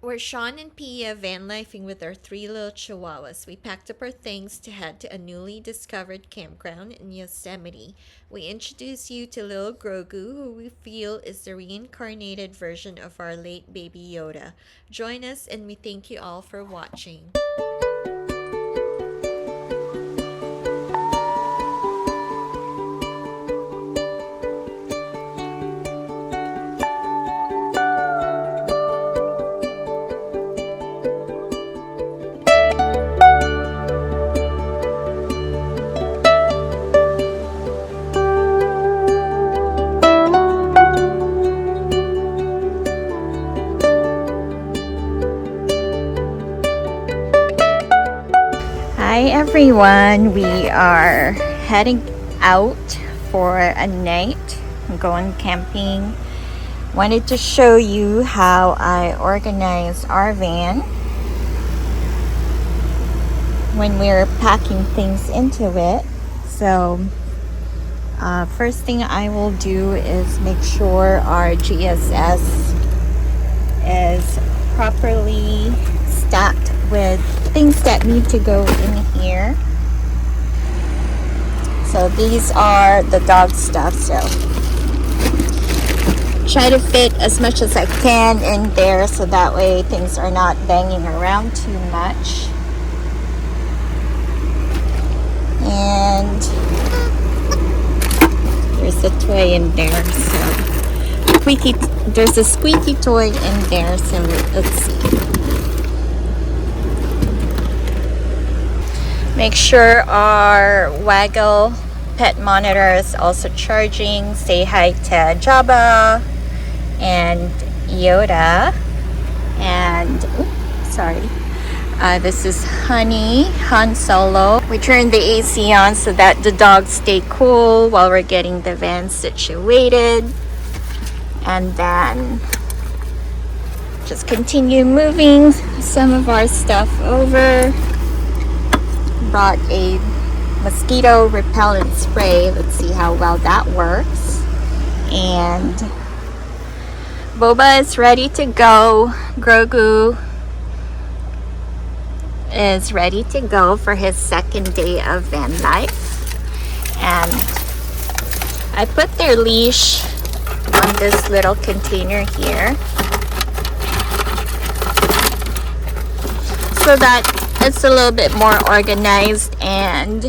We're Sean and Pia vanlifing with our three little chihuahuas. We packed up our things to head to a newly discovered campground in Yosemite. We introduce you to little Grogu, who we feel is the reincarnated version of our late baby Yoda. Join us, and we thank you all for watching. Hi everyone, we are heading out for a night. I'm going camping. Wanted to show you how I organize our van when we're packing things into it. So first thing I will do is make sure our GSS is properly stacked with things that need to go in here. So these are the dog stuff, so try to fit as much as I can in there so that way things are not banging around too much. And there's a toy in there, so there's a squeaky toy in there, so let's see. Make sure our Waggle pet monitor is also charging. Say hi to Jabba and Yoda. And this is Han Solo. We turned the AC on so that the dogs stay cool while we're getting the van situated. And then just continue moving some of our stuff over. Brought a mosquito repellent spray. Let's see how well that works. And Boba is ready to go. Grogu is ready to go for his second day of van life. And I put their leash on this little container here so that it's a little bit more organized, and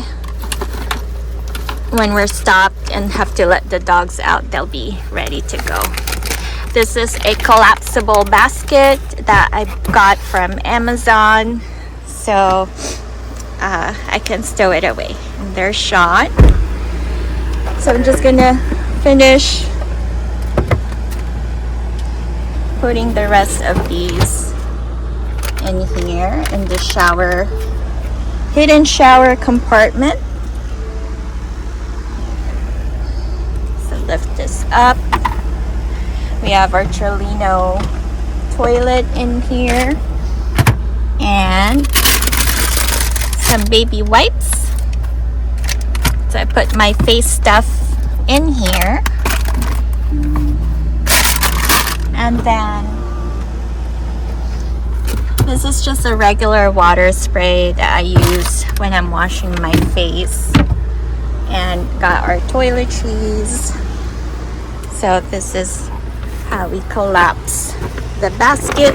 when we're stopped and have to let the dogs out, they'll be ready to go. This is a collapsible basket that I got from Amazon, so I can stow it away. And there's Sean. So I'm just gonna finish putting the rest of these in here in the hidden shower compartment. So lift this up. We have our Trolino toilet in here and some baby wipes. So I put my face stuff in here, and then this is just a regular water spray that I use when I'm washing my face. And got our toiletries. So this is how we collapse the basket.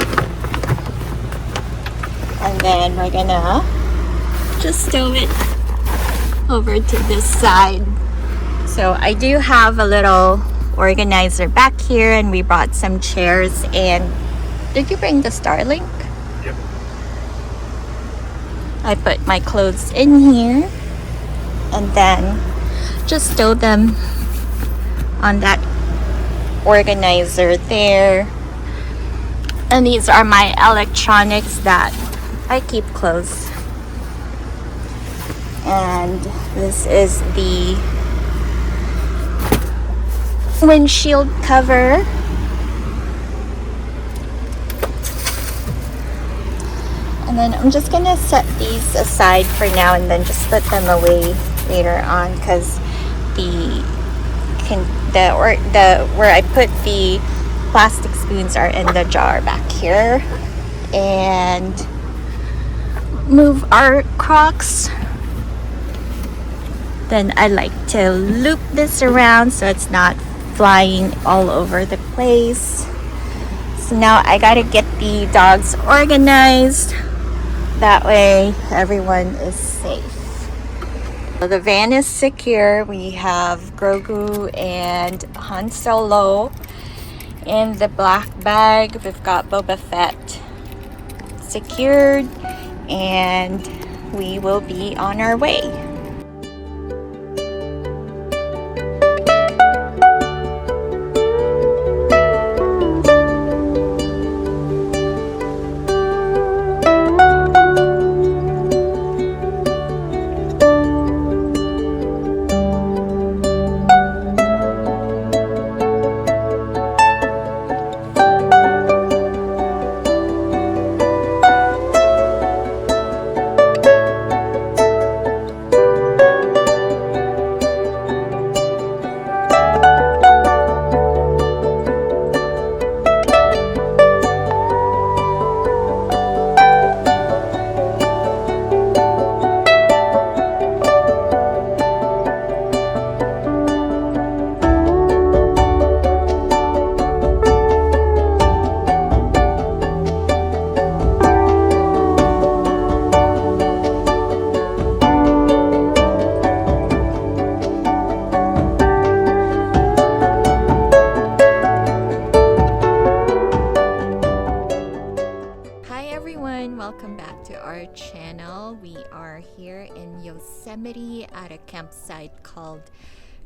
And then we're gonna just stow it over to this side. So I do have a little organizer back here, and we brought some chairs. And did you bring the Starlink? Yep. I put my clothes in here and then just stow them on that organizer there. And these are my electronics that I keep close. And this is the windshield cover. And then I'm just gonna set these aside for now and then just put them away later on, because where I put the plastic spoons are in the jar back here. and move our Crocs. Then I like to loop this around so it's not flying all over the place. So now I gotta get the dogs organized. That way everyone is safe. So the van is secure. We have Grogu and Han Solo in the black bag. We've got BobaFett secured, and we will be on our way. Welcome back to our channel. We are here in Yosemite at a campsite called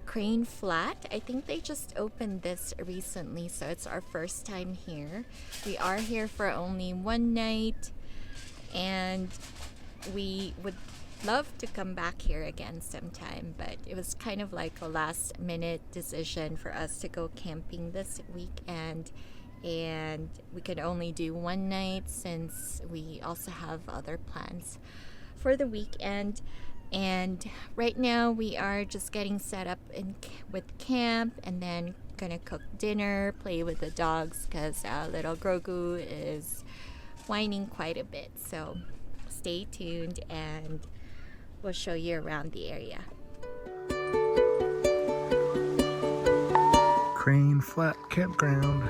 Crane Flat. I think they just opened this recently, so it's our first time here. We are here for only one night, and we would love to come back here again sometime, but it was kind of like a last minute decision for us to go camping this weekend, and we could only do one night since we also have other plans for the weekend. And right now we are just getting set up with camp, and then gonna cook dinner, play with the dogs, because little Grogu is whining quite a bit. So stay tuned and we'll show you around the area. Crane Flat Campground.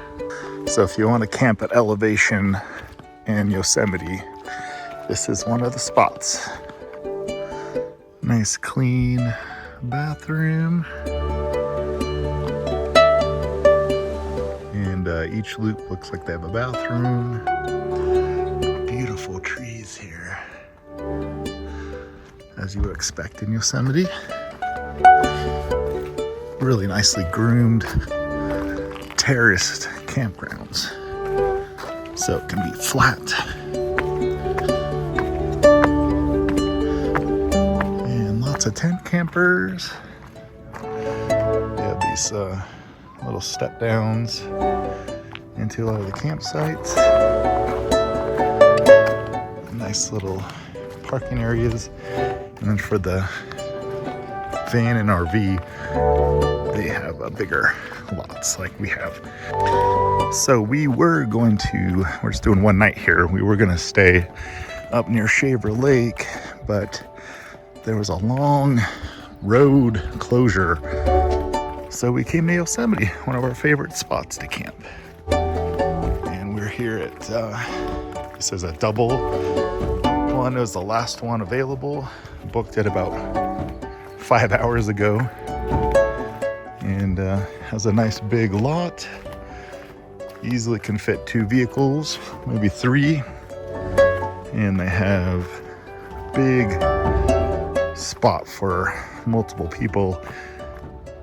So if you want to camp at elevation in Yosemite, this is one of the spots. Nice clean bathroom. And each loop looks like they have a bathroom. Beautiful trees here, as you would expect in Yosemite. Really nicely groomed, terraced campgrounds, so it can be flat. And lots of tent campers. They have these little step downs into a lot of the campsites. Nice little parking areas. And then for the van and RV, they have bigger lots like we have. So we're just doing one night here. We were gonna stay up near Shaver Lake, but there was a long road closure. So we came to Yosemite, one of our favorite spots to camp. And we're here at, this is a double one. It was the last one available. Booked it about 5 hours ago. And has a nice big lot. Easily can fit 2 vehicles, maybe 3. And they have big spot for multiple people.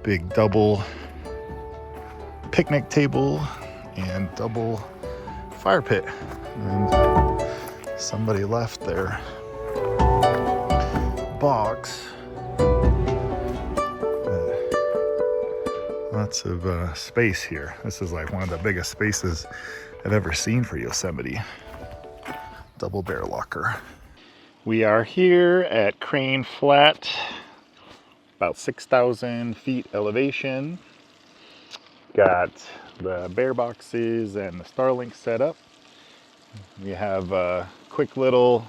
Big double picnic table and double fire pit. And somebody left their box. Lots of space here. This is like one of the biggest spaces I've ever seen for Yosemite. Double bear locker. We are here at Crane Flat, about 6,000 feet elevation. Got the bear boxes and the Starlink set up. We have a quick little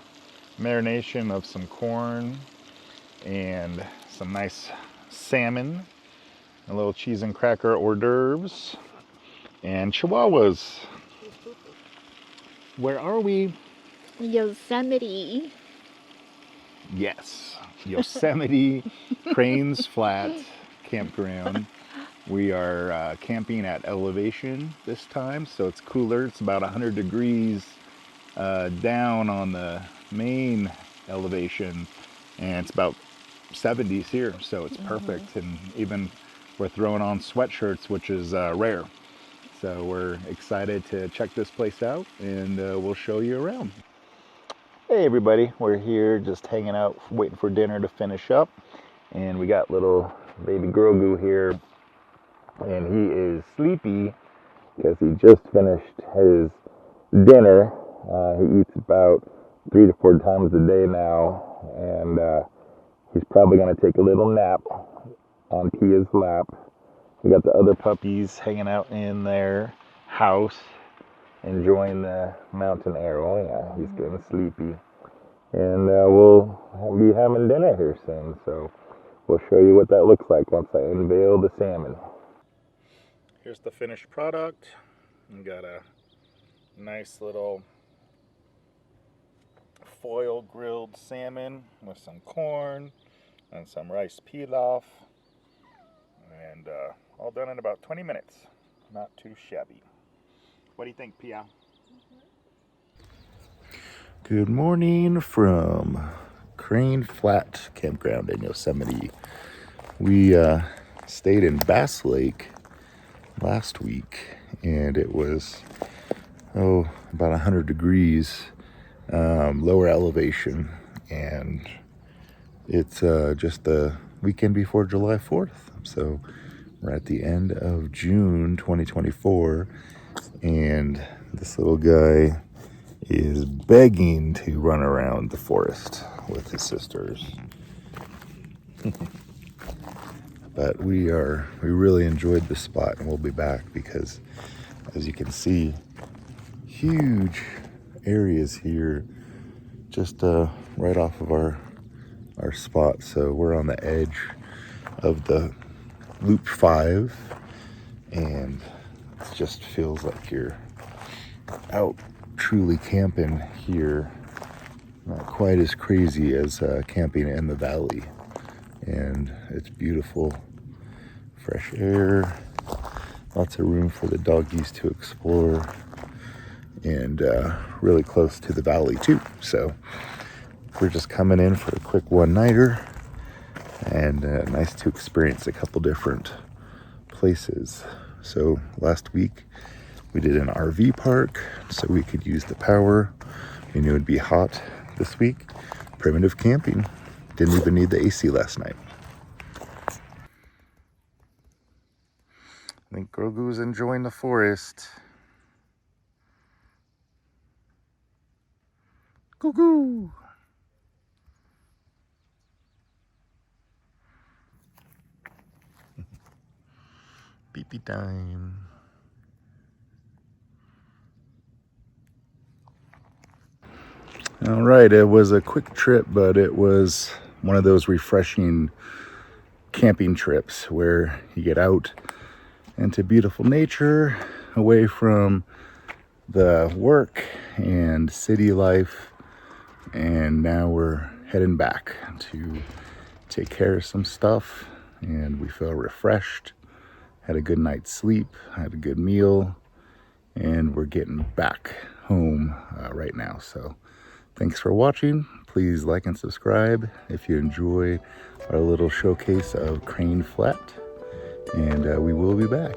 marination of some corn and some nice salmon, a little cheese and cracker hors d'oeuvres, and chihuahuas. Where are we? Yosemite. Yes, Yosemite Cranes Flat Campground. We are camping at elevation this time, so it's cooler. It's about 100 degrees down on the main elevation, and it's about 70s here, so it's perfect. And even we're throwing on sweatshirts, which is rare. So we're excited to check this place out, and we'll show you around. Hey everybody, we're here just hanging out, waiting for dinner to finish up, and we got little baby Grogu here, and he is sleepy because he just finished his dinner. He eats about 3 to 4 times a day now, and he's probably going to take a little nap on Pia's lap. We got the other puppies hanging out in their house, enjoying the mountain air. Oh yeah, he's getting sleepy. And we'll be having dinner here soon, so we'll show you what that looks like once I unveil the salmon. Here's the finished product. We got a nice little foil grilled salmon with some corn and some rice pilaf, and all done in about 20 minutes. Not too shabby. What do you think, Pia? Good morning from Crane Flat Campground in Yosemite. We stayed in Bass Lake last week, and it was about 100 degrees lower elevation, and it's just the weekend before July 4th, so we're at the end of June 2024, and this little guy is begging to run around the forest with his sisters. But we really enjoyed the spot, and we'll be back because, as you can see, huge areas here just right off of our spot. So we're on the edge of the Loop 5, and it just feels like you're out truly camping here. Not quite as crazy as camping in the valley, and it's beautiful, fresh air, lots of room for the doggies to explore, and really close to the valley too. So we're just coming in for a quick one-nighter, and nice to experience a couple different places. So last week we did an RV park so we could use the power. We knew it'd be hot this week. Primitive camping. Didn't even need the AC last night. I think Grogu's enjoying the forest. Grogu! Pee-pee time. All right, it was a quick trip, but it was one of those refreshing camping trips where you get out into beautiful nature, away from the work and city life, and now we're heading back to take care of some stuff, and we feel refreshed, had a good night's sleep, had a good meal, and we're getting back home right now. So thanks for watching. Please like and subscribe if you enjoy our little showcase of Crane Flat, and we will be back.